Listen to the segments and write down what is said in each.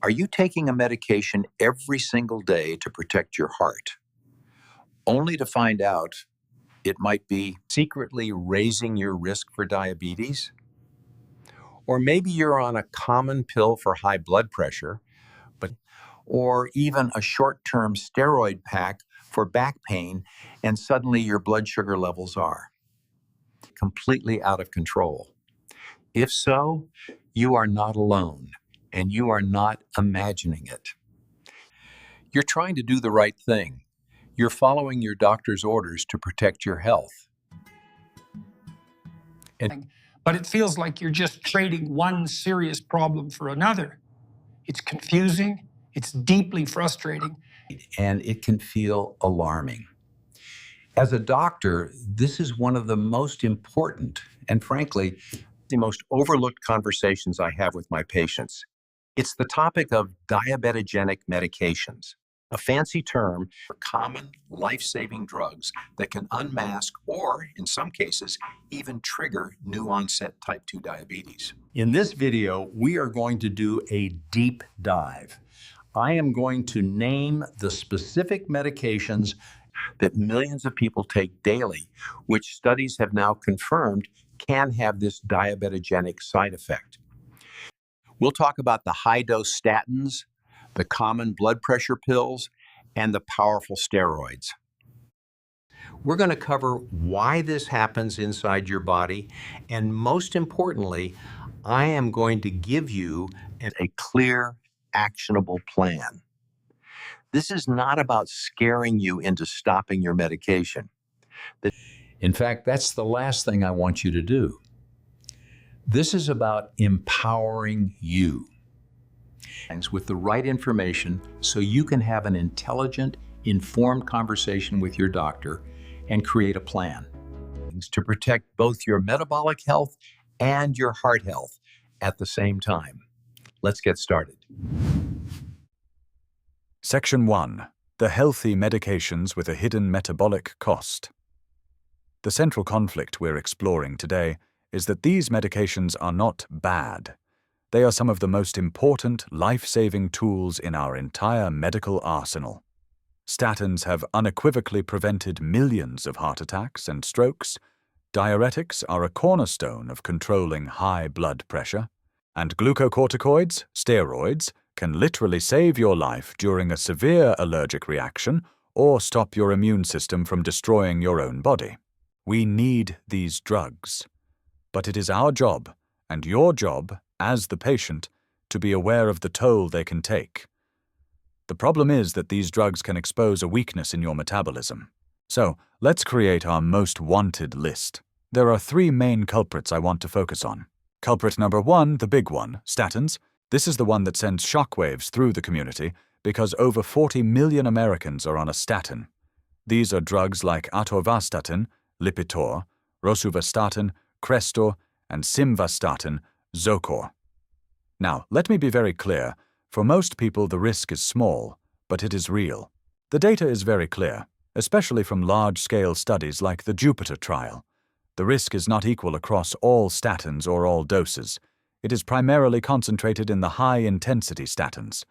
Are you taking a medication every single day to protect your heart, only to find out it might be secretly raising your risk for diabetes? Or maybe you're on a common pill for high blood pressure, or even a short-term steroid pack for back pain, and suddenly your blood sugar levels are completely out of control. If so, you are not alone, and you are not imagining it. You're trying to do the right thing. You're following your doctor's orders to protect your health. But it feels like you're just trading one serious problem for another. It's confusing, it's deeply frustrating. And it can feel alarming. As a doctor, this is one of the most important and, frankly, the most overlooked conversations I have with my patients. It's the topic of diabetogenic medications, a fancy term for common life-saving drugs that can unmask or, in some cases, even trigger new-onset type 2 diabetes. In this video, we are going to do a deep dive. I am going to name the specific medications that millions of people take daily, which studies have now confirmed can have this diabetogenic side effect. We'll talk about the high-dose statins, the common blood pressure pills, and the powerful steroids. We're going to cover why this happens inside your body, and most importantly, I am going to give you a clear, actionable plan. This is not about scaring you into stopping your medication. In fact, that's the last thing I want you to do. This is about empowering you with the right information so you can have an intelligent, informed conversation with your doctor and create a plan to protect both your metabolic health and your heart health at the same time. Let's get started. Section 1. The healthy medications with a hidden metabolic cost. The central conflict we're exploring today is that these medications are not bad. They are some of the most important life-saving tools in our entire medical arsenal. Statins have unequivocally prevented millions of heart attacks and strokes. Diuretics are a cornerstone of controlling high blood pressure. And glucocorticoids, steroids, can literally save your life during a severe allergic reaction or stop your immune system from destroying your own body. We need these drugs. But it is our job, and your job, as the patient, to be aware of the toll they can take. The problem is that these drugs can expose a weakness in your metabolism. So, let's create our most wanted list. There are 3 main culprits I want to focus on. Culprit number 1, the big one, statins. This is the one that sends shockwaves through the community because over 40 million Americans are on a statin. These are drugs like atorvastatin, Lipitor, rosuvastatin, Crestor, and simvastatin, Zocor. Now, let me be very clear. For most people, the risk is small, but it is real. The data is very clear, especially from large-scale studies like the Jupiter trial. The risk is not equal across all statins or all doses. It is primarily concentrated in the high-intensity statins.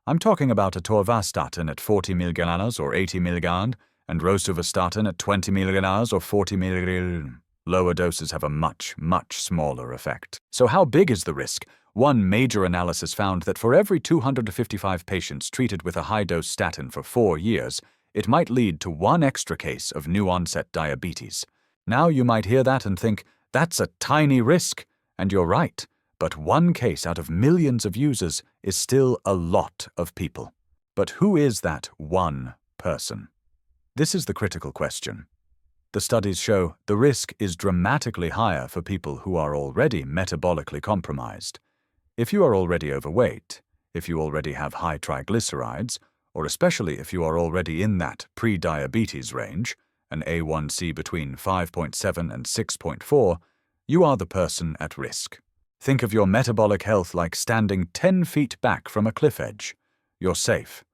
I'm talking about atorvastatin at 40 mg or 80 mg, and rosuvastatin at 20 mg or 40 mg. Lower doses have a much, much smaller effect. So how big is the risk? One major analysis found that for every 255 patients treated with a high-dose statin for 4 years, it might lead to 1 extra case of new-onset diabetes. Now you might hear that and think, that's a tiny risk, and you're right. But 1 case out of millions of users is still a lot of people. But who is that 1 person? This is the critical question. The studies show the risk is dramatically higher for people who are already metabolically compromised. If you are already overweight, if you already have high triglycerides, or especially if you are already in that pre-diabetes range, an A1C between 5.7 and 6.4, you are the person at risk. Think of your metabolic health like standing 10 feet back from a cliff edge. You're safe.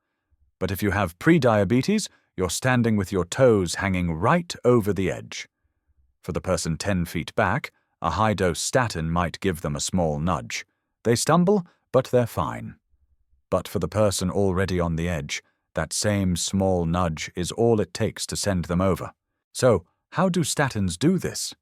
But if you have pre-diabetes, you're standing with your toes hanging right over the edge. For the person 10 feet back, a high-dose statin might give them a small nudge. They stumble, but they're fine. But for the person already on the edge, that same small nudge is all it takes to send them over. So, how do statins do this?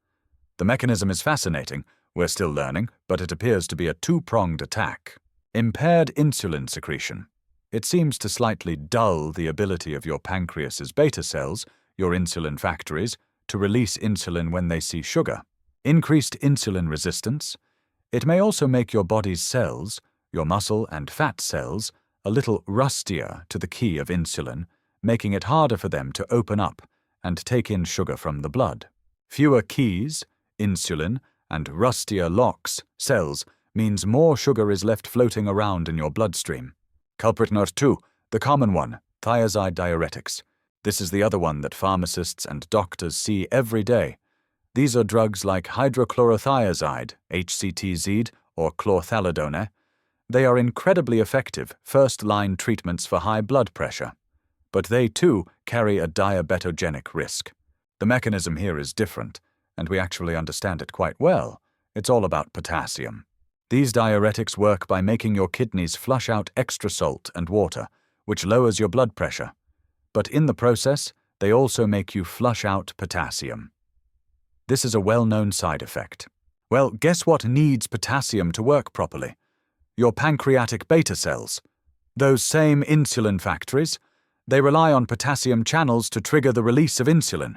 The mechanism is fascinating. We're still learning, but it appears to be a two-pronged attack. Impaired insulin secretion. It seems to slightly dull the ability of your pancreas's beta cells, your insulin factories, to release insulin when they see sugar. Increased insulin resistance. It may also make your body's cells, your muscle and fat cells, a little rustier to the key of insulin, making it harder for them to open up and take in sugar from the blood. Fewer keys, insulin, and rustier locks, cells, means more sugar is left floating around in your bloodstream. Culprit number 2, the common one, thiazide diuretics. This is the other one that pharmacists and doctors see every day. These are drugs like hydrochlorothiazide, HCTZ, or chlorthalidone. They are incredibly effective first-line treatments for high blood pressure. But they, too, carry a diabetogenic risk. The mechanism here is different, and we actually understand it quite well. It's all about potassium. These diuretics work by making your kidneys flush out extra salt and water, which lowers your blood pressure. But in the process, they also make you flush out potassium. This is a well-known side effect. Well, guess what needs potassium to work properly? Your pancreatic beta cells. Those same insulin factories, they rely on potassium channels to trigger the release of insulin.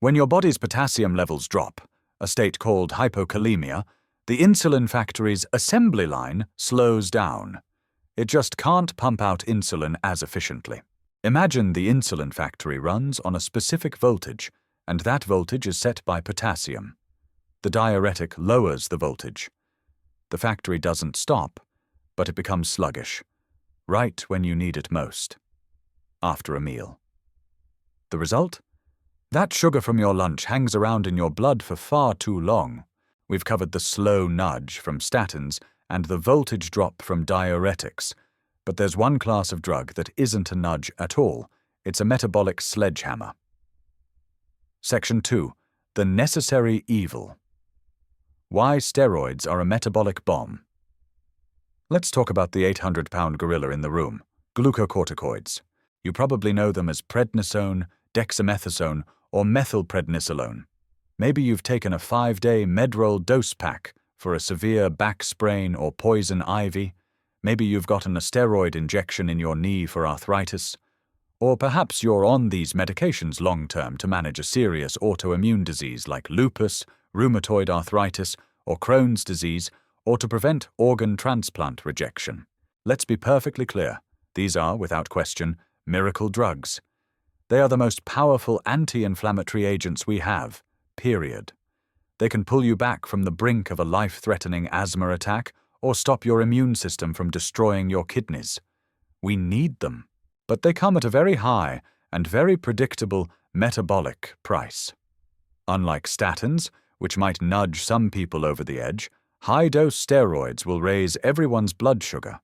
When your body's potassium levels drop, a state called hypokalemia, the insulin factory's assembly line slows down. It just can't pump out insulin as efficiently. Imagine the insulin factory runs on a specific voltage, and that voltage is set by potassium. The diuretic lowers the voltage. The factory doesn't stop, but it becomes sluggish, right when you need it most, after a meal. The result? That sugar from your lunch hangs around in your blood for far too long. We've covered the slow nudge from statins and the voltage drop from diuretics. But there's one class of drug that isn't a nudge at all. It's a metabolic sledgehammer. Section 2. The necessary evil. Why steroids are a metabolic bomb. Let's talk about the 800-pound gorilla in the room, glucocorticoids. You probably know them as prednisone, dexamethasone, or methylprednisolone. Maybe you've taken a 5-day Medrol dose pack for a severe back sprain or poison ivy. Maybe you've gotten a steroid injection in your knee for arthritis. Or perhaps you're on these medications long-term to manage a serious autoimmune disease like lupus, rheumatoid arthritis, or Crohn's disease, or to prevent organ transplant rejection. Let's be perfectly clear. These are, without question, miracle drugs. They are the most powerful anti-inflammatory agents we have, period. They can pull you back from the brink of a life-threatening asthma attack or stop your immune system from destroying your kidneys. We need them, but they come at a very high and very predictable metabolic price. Unlike statins, which might nudge some people over the edge, high-dose steroids will raise everyone's blood sugar.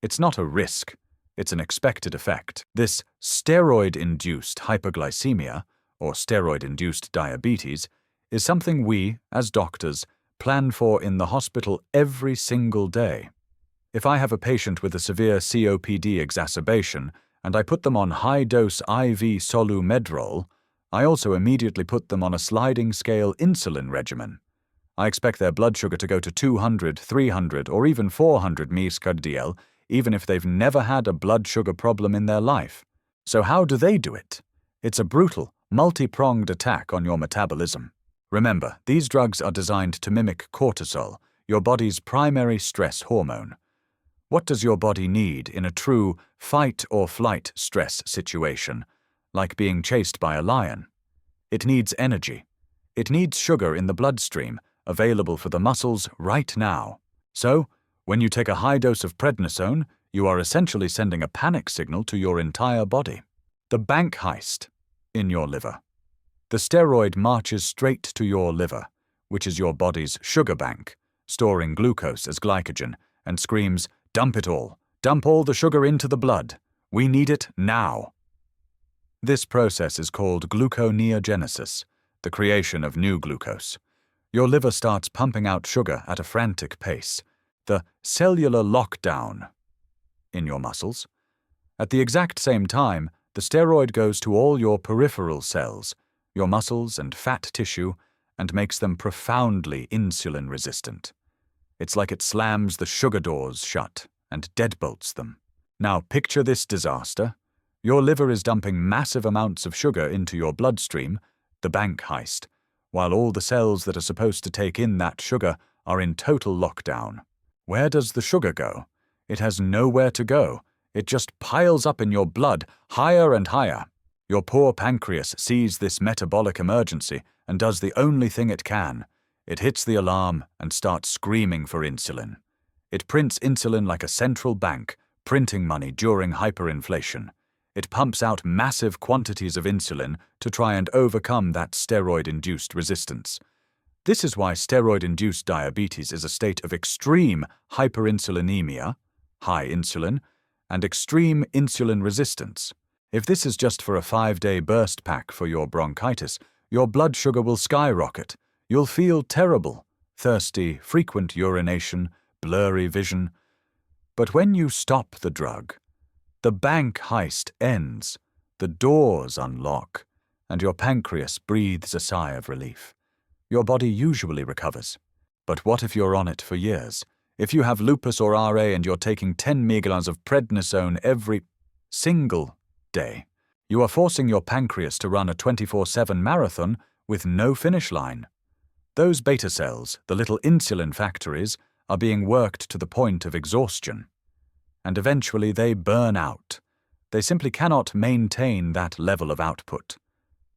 It's not a risk. It's an expected effect. This steroid-induced hypoglycemia, or steroid-induced diabetes, is something we, as doctors, plan for in the hospital every single day. If I have a patient with a severe COPD exacerbation and I put them on high-dose IV Medrol, I also immediately put them on a sliding-scale insulin regimen. I expect their blood sugar to go to 200, 300, or even 400 mg/dL, even if they've never had a blood sugar problem in their life. So how do they do it? It's a brutal, multi-pronged attack on your metabolism. Remember, these drugs are designed to mimic cortisol, your body's primary stress hormone. What does your body need in a true fight-or-flight stress situation, like being chased by a lion? It needs energy. It needs sugar in the bloodstream, available for the muscles right now. So, when you take a high dose of prednisone, you are essentially sending a panic signal to your entire body. The bank heist in your liver. The steroid marches straight to your liver, which is your body's sugar bank, storing glucose as glycogen, and screams, "Dump it all. Dump all the sugar into the blood. We need it now." This process is called gluconeogenesis, the creation of new glucose. Your liver starts pumping out sugar at a frantic pace. The cellular lockdown. in your muscles. At the exact same time, the steroid goes to all your peripheral cells, your muscles and fat tissue, and makes them profoundly insulin-resistant. It's like it slams the sugar doors shut and deadbolts them. Now picture this disaster. Your liver is dumping massive amounts of sugar into your bloodstream, the bank heist, while all the cells that are supposed to take in that sugar are in total lockdown. Where does the sugar go? It has nowhere to go. It just piles up in your blood, higher and higher. Your poor pancreas sees this metabolic emergency and does the only thing it can. It hits the alarm and starts screaming for insulin. It prints insulin like a central bank, printing money during hyperinflation. It pumps out massive quantities of insulin to try and overcome that steroid-induced resistance. This is why steroid-induced diabetes is a state of extreme hyperinsulinemia, high insulin, and extreme insulin resistance. If this is just for a 5-day burst pack for your bronchitis, your blood sugar will skyrocket. You'll feel terrible, thirsty, frequent urination, blurry vision. But when you stop the drug, the bank heist ends, the doors unlock, and your pancreas breathes a sigh of relief. Your body usually recovers. But what if you're on it for years? If you have lupus or RA and you're taking 10 mg of prednisone every single day, you are forcing your pancreas to run a 24/7 marathon with no finish line. Those beta cells, the little insulin factories, are being worked to the point of exhaustion. And eventually they burn out. They simply cannot maintain that level of output.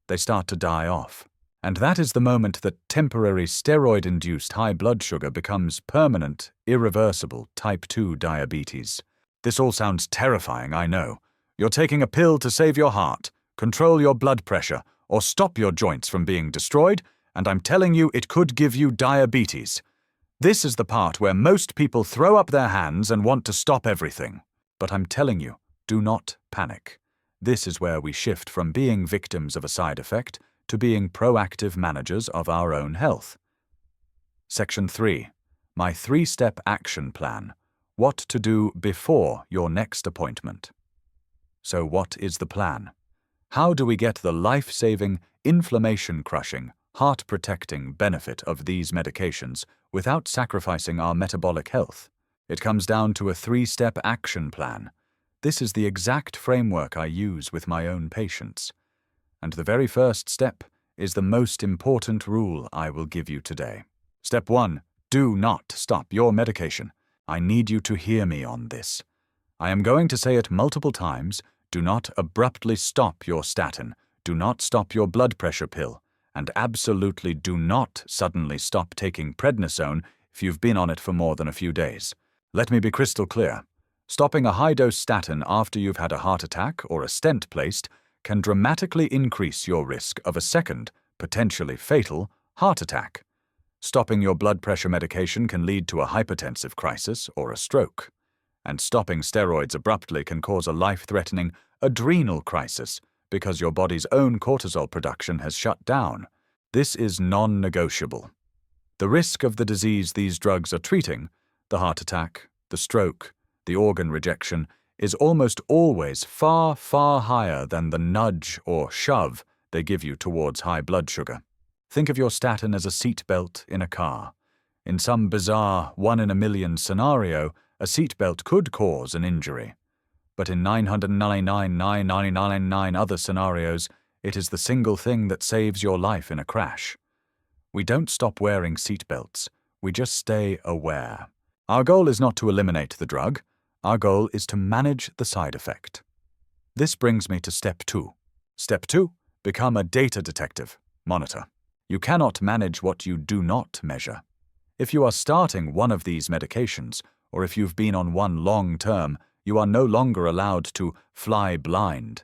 They start to die off. And that is the moment that temporary steroid-induced high blood sugar becomes permanent, irreversible type 2 diabetes. This all sounds terrifying, I know. You're taking a pill to save your heart, control your blood pressure, or stop your joints from being destroyed, and I'm telling you it could give you diabetes. This is the part where most people throw up their hands and want to stop everything. But I'm telling you, do not panic. This is where we shift from being victims of a side effect to being proactive managers of our own health. Section 3. My 3-step action plan. What to do before your next appointment. So what is the plan? How do we get the life-saving, inflammation-crushing, heart-protecting benefit of these medications without sacrificing our metabolic health? It comes down to a 3-step action plan. This is the exact framework I use with my own patients. And the very first step is the most important rule I will give you today. Step 1. Do not stop your medication. I need you to hear me on this. I am going to say it multiple times. Do not abruptly stop your statin. Do not stop your blood pressure pill. And absolutely do not suddenly stop taking prednisone if you've been on it for more than a few days. Let me be crystal clear. Stopping a high-dose statin after you've had a heart attack or a stent placed can dramatically increase your risk of a second, potentially fatal, heart attack. Stopping your blood pressure medication can lead to a hypertensive crisis or a stroke. And stopping steroids abruptly can cause a life-threatening adrenal crisis because your body's own cortisol production has shut down. This is non-negotiable. The risk of the disease these drugs are treating, the heart attack, the stroke, the organ rejection, is almost always far, far higher than the nudge or shove they give you towards high blood sugar. Think of your statin as a seatbelt in a car. In some bizarre 1-in-a-million scenario, a seatbelt could cause an injury. But in 999,999 other scenarios, it is the single thing that saves your life in a crash. We don't stop wearing seatbelts. We just stay aware. Our goal is not to eliminate the drug. Our goal is to manage the side effect. This brings me to step 2. Step 2. Become a data detective. Monitor. You cannot manage what you do not measure. If you are starting one of these medications, or if you've been on one long term, you are no longer allowed to fly blind.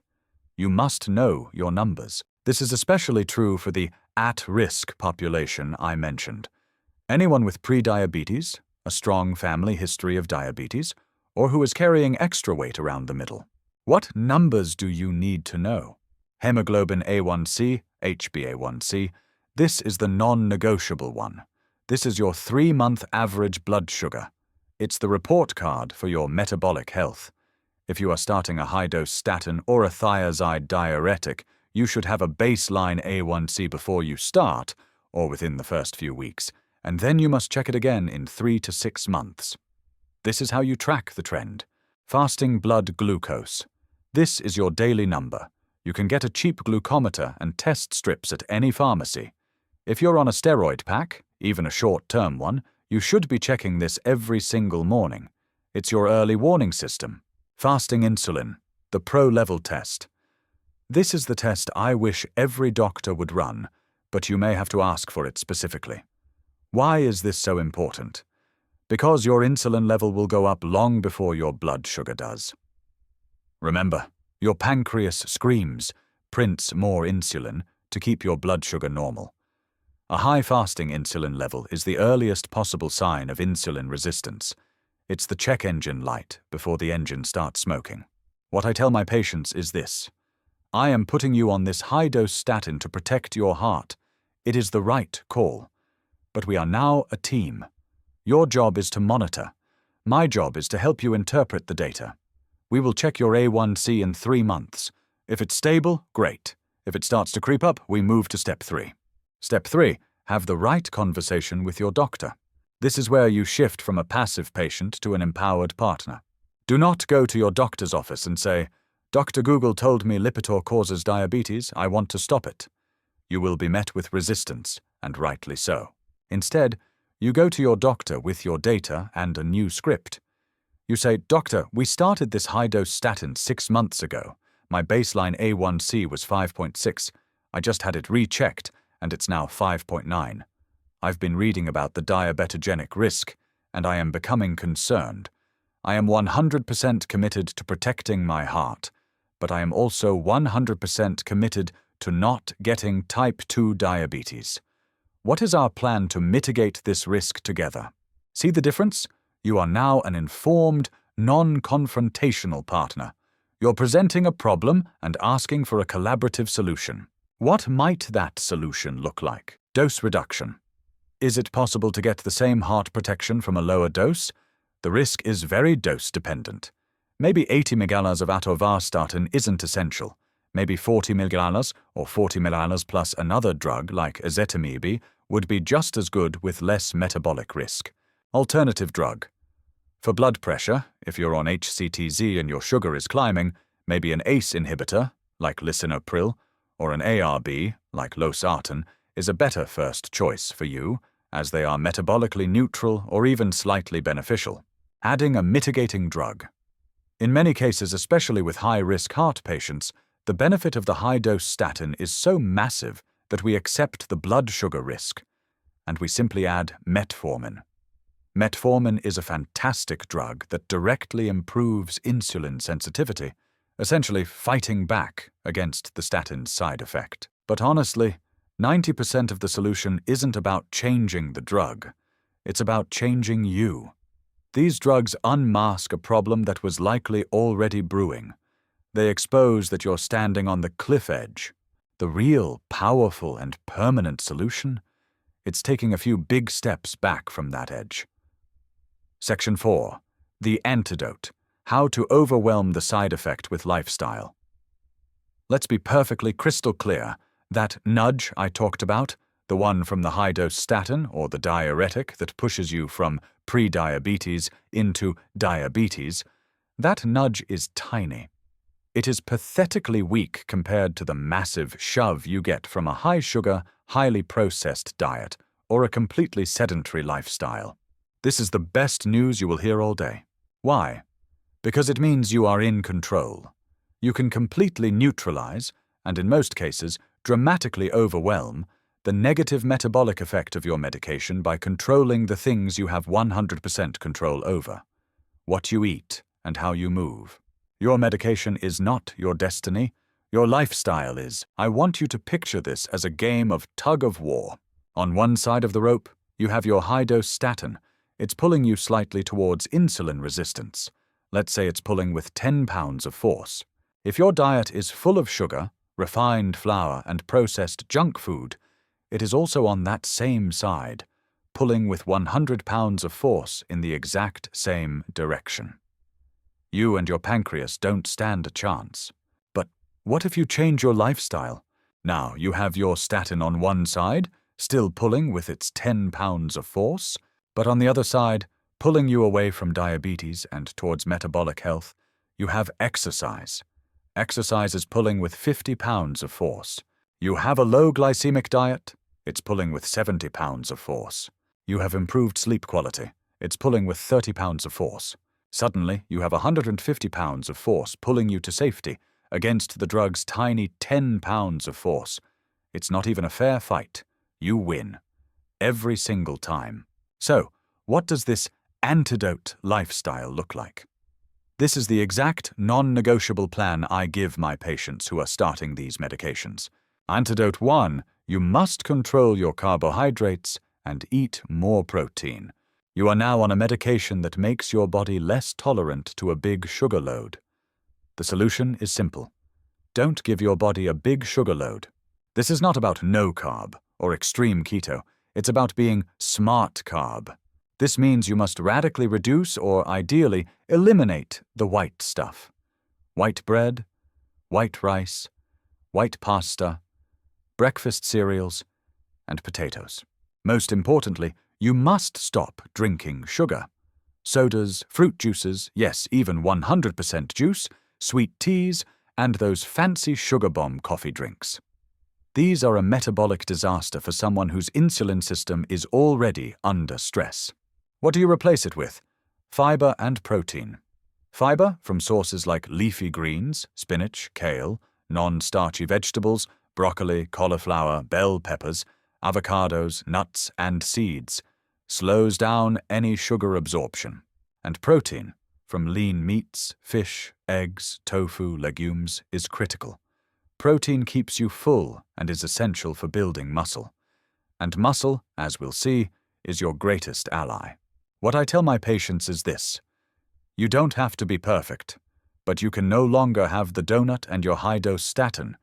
You must know your numbers. This is especially true for the at-risk population I mentioned. Anyone with prediabetes, a strong family history of diabetes, or who is carrying extra weight around the middle. What numbers do you need to know? Hemoglobin A1C, HbA1c, this is the non-negotiable one. This is your 3-month average blood sugar. It's the report card for your metabolic health. If you are starting a high-dose statin or a thiazide diuretic, you should have a baseline A1C before you start, or within the first few weeks, and then you must check it again in 3 to 6 months. This is how you track the trend. Fasting blood glucose. This is your daily number. You can get a cheap glucometer and test strips at any pharmacy. If you're on a steroid pack, even a short-term one, you should be checking this every single morning. It's your early warning system. Fasting insulin, the pro-level test. This is the test I wish every doctor would run, but you may have to ask for it specifically. Why is this so important? Because your insulin level will go up long before your blood sugar does. Remember, your pancreas screams, prints more insulin to keep your blood sugar normal. A high fasting insulin level is the earliest possible sign of insulin resistance. It's the check engine light before the engine starts smoking. What I tell my patients is this: I am putting you on this high-dose statin to protect your heart. It is the right call. But we are now a team. Your job is to monitor. My job is to help you interpret the data. We will check your A1C in 3 months. If it's stable, great. If it starts to creep up, we move to step 3. Step 3, have the right conversation with your doctor. This is where you shift from a passive patient to an empowered partner. Do not go to your doctor's office and say, "Dr. Google told me Lipitor causes diabetes, I want to stop it." You will be met with resistance, and rightly so. Instead, you go to your doctor with your data and a new script. You say, "Doctor, we started this high-dose statin 6 months ago. My baseline A1C was 5.6. I just had it rechecked, and it's now 5.9. I've been reading about the diabetogenic risk, and I am becoming concerned. I am 100% committed to protecting my heart, but I am also 100% committed to not getting type 2 diabetes. What is our plan to mitigate this risk together?" See the difference? You are now an informed, non-confrontational partner. You're presenting a problem and asking for a collaborative solution. What might that solution look like? Dose reduction. Is it possible to get the same heart protection from a lower dose? The risk is very dose-dependent. Maybe 80 mg of atorvastatin isn't essential. Maybe 40 mg or 40 mg plus another drug like ezetimibe would be just as good with less metabolic risk. Alternative drug. For blood pressure, if you're on HCTZ and your sugar is climbing, maybe an ACE inhibitor, like lisinopril, or an ARB, like losartan, is a better first choice for you, as they are metabolically neutral or even slightly beneficial. Adding a mitigating drug. In many cases, especially with high-risk heart patients, the benefit of the high-dose statin is so massive that we accept the blood sugar risk, and we simply add metformin. Metformin is a fantastic drug that directly improves insulin sensitivity, essentially fighting back against the statin's side effect. But honestly, 90% of the solution isn't about changing the drug. It's about changing you. These drugs unmask a problem that was likely already brewing. They expose that you're standing on the cliff edge. The real, powerful, and permanent solution? It's taking a few big steps back from that edge. Section 4. The antidote. How to overwhelm the side effect with lifestyle. Let's be perfectly crystal clear. That nudge I talked about, the one from the high-dose statin or the diuretic that pushes you from pre-diabetes into diabetes, that nudge is tiny. It is pathetically weak compared to the massive shove you get from a high-sugar, highly processed diet or a completely sedentary lifestyle. This is the best news you will hear all day. Why? Because it means you are in control. You can completely neutralize, and in most cases, dramatically overwhelm, the negative metabolic effect of your medication by controlling the things you have 100% control over: what you eat and how you move. Your medication is not your destiny. Your lifestyle is. I want you to picture this as a game of tug-of-war. On one side of the rope, you have your high-dose statin. It's pulling you slightly towards insulin resistance. Let's say it's pulling with 10 pounds of force. If your diet is full of sugar, refined flour, and processed junk food, it is also on that same side, pulling with 100 pounds of force in the exact same direction. You and your pancreas don't stand a chance. But what if you change your lifestyle? Now you have your statin on one side, still pulling with its 10 pounds of force, but on the other side, pulling you away from diabetes and towards metabolic health, you have exercise. Exercise is pulling with 50 pounds of force. You have a low glycemic diet, it's pulling with 70 pounds of force. You have improved sleep quality, it's pulling with 30 pounds of force. Suddenly, you have 150 pounds of force pulling you to safety against the drug's tiny 10 pounds of force. It's not even a fair fight. You win. Every single time. So, what does this antidote lifestyle look like? This is the exact non-negotiable plan I give my patients who are starting these medications. Antidote 1, you must control your carbohydrates and eat more protein. You are now on a medication that makes your body less tolerant to a big sugar load. The solution is simple. Don't give your body a big sugar load. This is not about no carb or extreme keto. It's about being smart carb. This means you must radically reduce or ideally eliminate the white stuff. White bread, white rice, white pasta, breakfast cereals, and potatoes. Most importantly, you must stop drinking sugar. Sodas, fruit juices, yes, even 100% juice, sweet teas, and those fancy sugar bomb coffee drinks. These are a metabolic disaster for someone whose insulin system is already under stress. What do you replace it with? Fiber and protein. Fiber from sources like leafy greens, spinach, kale, non-starchy vegetables, broccoli, cauliflower, bell peppers, avocados, nuts, and seeds, slows down any sugar absorption. And protein from lean meats, fish, eggs, tofu, legumes is critical. Protein keeps you full and is essential for building muscle. And muscle, as we'll see, is your greatest ally. What I tell my patients is this: you don't have to be perfect, but you can no longer have the donut and your high-dose statin.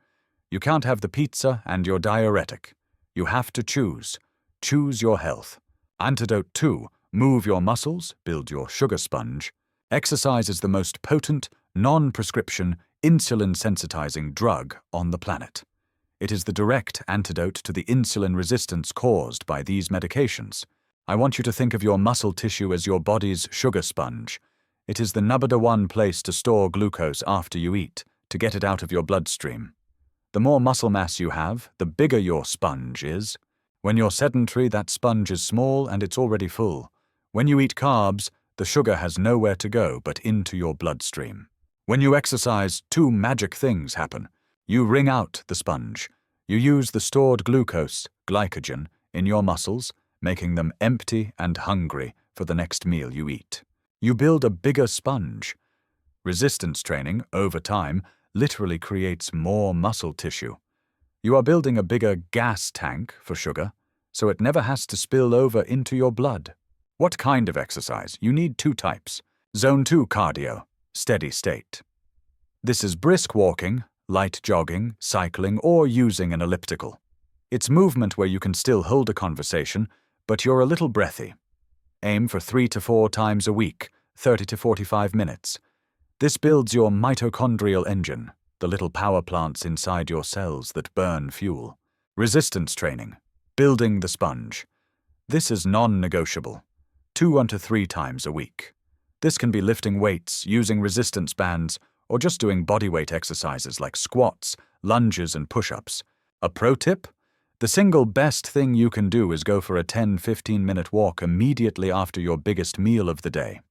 You can't have the pizza and your diuretic. You have to choose. Choose your health. Antidote 2, move your muscles, build your sugar sponge. Exercise is the most potent, non-prescription, insulin-sensitizing drug on the planet. It is the direct antidote to the insulin resistance caused by these medications. I want you to think of your muscle tissue as your body's sugar sponge. It is the #1 place to store glucose after you eat, to get it out of your bloodstream. The more muscle mass you have, the bigger your sponge is. When you're sedentary, that sponge is small and it's already full. When you eat carbs, the sugar has nowhere to go but into your bloodstream. When you exercise, 2 magic things happen. You wring out the sponge. You use the stored glucose, glycogen, in your muscles, making them empty and hungry for the next meal you eat. You build a bigger sponge. Resistance training, over time, literally creates more muscle tissue. You are building a bigger gas tank for sugar, so it never has to spill over into your blood. What kind of exercise? You need 2 types. Zone 2 cardio, steady state. This is brisk walking, light jogging, cycling, or using an elliptical. It's movement where you can still hold a conversation, but you're a little breathy. Aim for 3 to 4 times a week, 30 to 45 minutes. This builds your mitochondrial engine, the little power plants inside your cells that burn fuel. Resistance training, building the sponge. This is non-negotiable, 2 to 3 times a week. This can be lifting weights, using resistance bands, or just doing bodyweight exercises like squats, lunges, and push-ups. A pro tip? The single best thing you can do is go for a 10-15-minute walk immediately after your biggest meal of the day.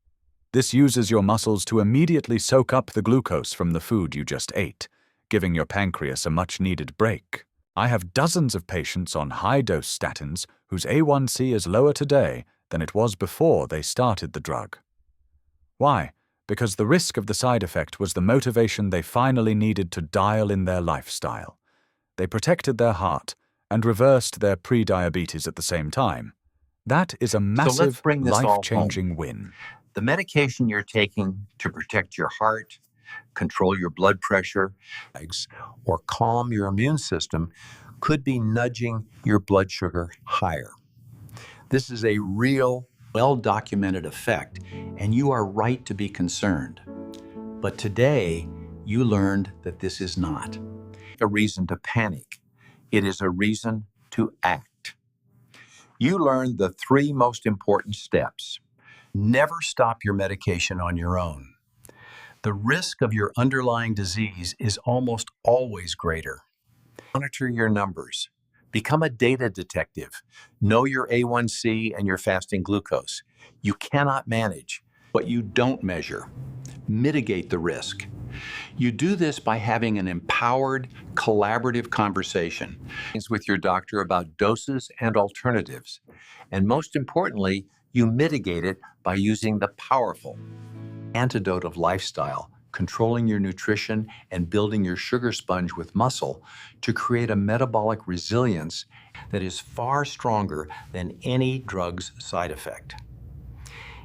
This uses your muscles to immediately soak up the glucose from the food you just ate, giving your pancreas a much-needed break. I have dozens of patients on high-dose statins whose A1C is lower today than it was before they started the drug. Why? Because the risk of the side effect was the motivation they finally needed to dial in their lifestyle. They protected their heart and reversed their pre-diabetes at the same time. That is a massive, life-changing win. The medication you're taking to protect your heart, control your blood pressure, or calm your immune system could be nudging your blood sugar higher. This is a real, well-documented effect, and you are right to be concerned. But today, you learned that this is not a reason to panic. It is a reason to act. You learned the 3 most important steps. Never stop your medication on your own. The risk of your underlying disease is almost always greater. Monitor your numbers. Become a data detective. Know your A1C and your fasting glucose. You cannot manage what you don't measure. Mitigate the risk. You do this by having an empowered, collaborative conversation with your doctor about doses and alternatives. And most importantly, you mitigate it by using the powerful antidote of lifestyle, controlling your nutrition and building your sugar sponge with muscle to create a metabolic resilience that is far stronger than any drug's side effect.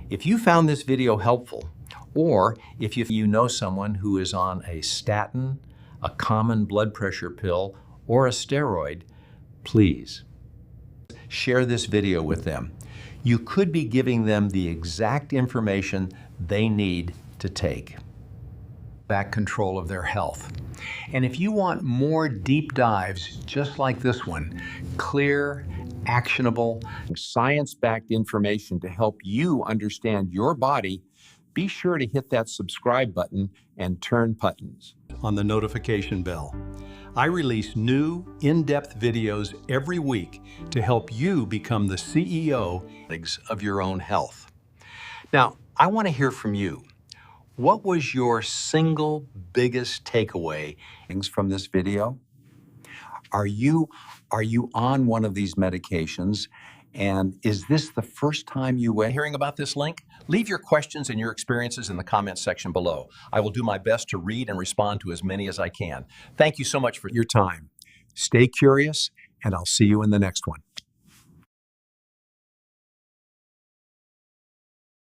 If you found this video helpful, or if you know someone who is on a statin, a common blood pressure pill, or a steroid, please share this video with them. You could be giving them the exact information they need to take back control of their health. And if you want more deep dives just like this one, clear, actionable, science-backed information to help you understand your body, be sure to hit that subscribe button and turn buttons on the notification bell. I release new, in-depth videos every week to help you become the CEO of your own health. Now, I want to hear from you. What was your single biggest takeaway from this video? Are you on one of these medications? And is this the first time you were hearing about this link? Leave your questions and your experiences in the comments section below. I will do my best to read and respond to as many as I can. Thank you so much for your time. Stay curious, and I'll see you in the next one.